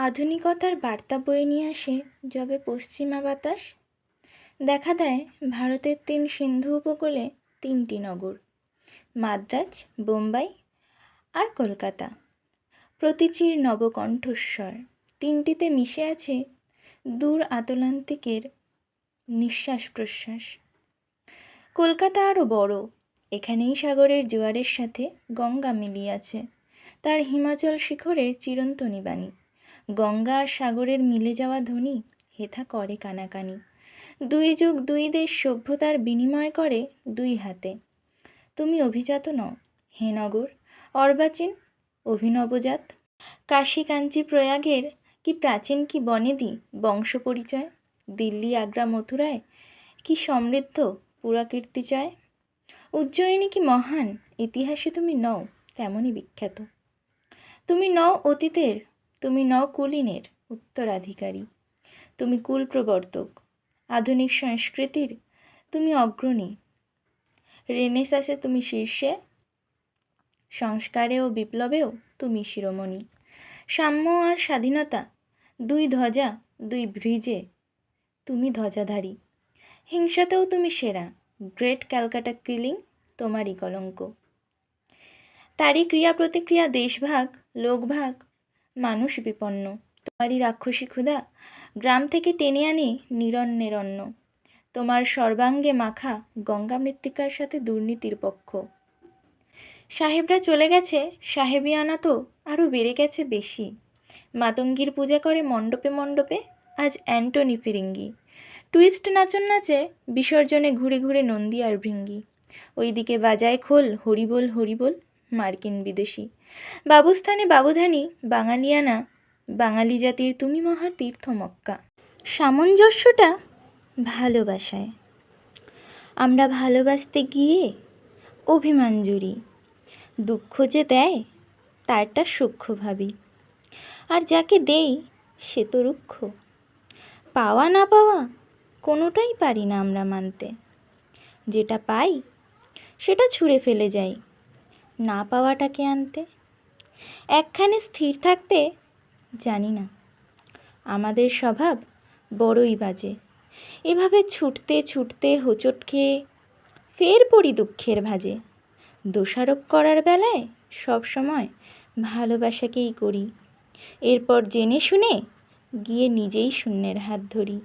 আধুনিকতার বার্তা বয়ে নিয়ে আসে যবে পশ্চিমা বাতাস, দেখা দেয় ভারতের 3 সিন্ধু উপকূলে 3টি নগর, মাদ্রাজ, বোম্বাই আর কলকাতা। প্রতীচীর নবকণ্ঠস্বর, 3টিতে মিশে আছে দূর আতলান্তিকের নিঃশ্বাস প্রশ্বাস। কলকাতা আরও বড়, এখানেই সাগরের জোয়ারের সাথে গঙ্গা মিলিয়াছে তার হিমাচল শিখরের চিরন্তনী বাণী। গঙ্গা আর সাগরের মিলে যাওয়া ধ্বনি হেথা করে কানাকানি। 2 যুগ 2 দেশ সভ্যতার বিনিময় করে 2 হাতে। তুমি অভিজাত নও হে নগর, অর্বাচীন অভিনবজাত। কাশী কাঞ্চি প্রয়াগের কি প্রাচীন, কি বনেদি বংশ পরিচয়। দিল্লি আগ্রা মথুরায় কি সমৃদ্ধ পুরাকীর্তি চায়। উজ্জয়িনী কি মহান, ইতিহাসে তুমি নও তেমনই বিখ্যাত। তুমি নও অতীতের, তুমি নও কুলীনের উত্তরাধিকারী। তুমি কুল প্রবর্তক, আধুনিক সংস্কৃতির তুমি অগ্রণী। রেনেসাঁসে তুমি শীর্ষে, সংস্কারে ও বিপ্লবেও তুমি শিরোমণি। সাম্য আর স্বাধীনতা 2 ধ্বজা 2 ব্রিজে তুমি ধ্বজাধারী। হিংসাতেও তুমি সেরা, গ্রেট ক্যালকাটা কিলিং তোমারই কলঙ্ক। তারই ক্রিয়া প্রতিক্রিয়া, দেশভাগ লোকভাগ মানুষ বিপন্ন। তোমারই রাক্ষসী ক্ষুধা গ্রাম থেকে টেনে আনে নিরন্নের অন্ন। তোমার সর্বাঙ্গে মাখা গঙ্গা মৃত্তিকার সাথে দুর্নীতির পক্ষ। সাহেবরা চলে গেছে, সাহেবিয়ানা তো আরও বেড়ে গেছে বেশি। মাতঙ্গীর পূজা করে মণ্ডপে মণ্ডপে আজ অ্যান্টনি ফিরিঙ্গি। টুইস্ট নাচন নাচে বিসর্জনে ঘুরে ঘুরে নন্দী আর ভৃঙ্গি। ওইদিকে বাজায় খোল হরিবোল হরিবোল মার্কিন বিদেশি। বাবুস্থানে বাবুধানী বাঙালিয়ানা, বাঙালি জাতির তুমি মহা তীর্থ মক্কা। সামঞ্জস্যটা ভালোবাসায়, আমরা ভালোবাসতে গিয়ে অভিমান জুড়ি। দুঃখ যে দেয় তারটা সূক্ষ্ম ভাবি, আর যাকে দেই সে তো রুক্ষ। পাওয়া না পাওয়া কোনোটাই পারি না আমরা মানতে। যেটা পাই সেটা ছুঁড়ে ফেলে যাই না পাওয়াটাকে আনতে। একখানে স্থির থাকতে জানি না, আমাদের স্বভাব বড়ই বাজে। এভাবে ছুটতে ছুটতে হোঁচট খেয়ে ফের পড়ি দুঃখের ভাঁজে। দোষারোপ করার বেলায় সবসময় ভালোবাসাকেই করি, এরপর জেনে শুনে গিয়ে নিজেই শূন্যের হাত ধরি।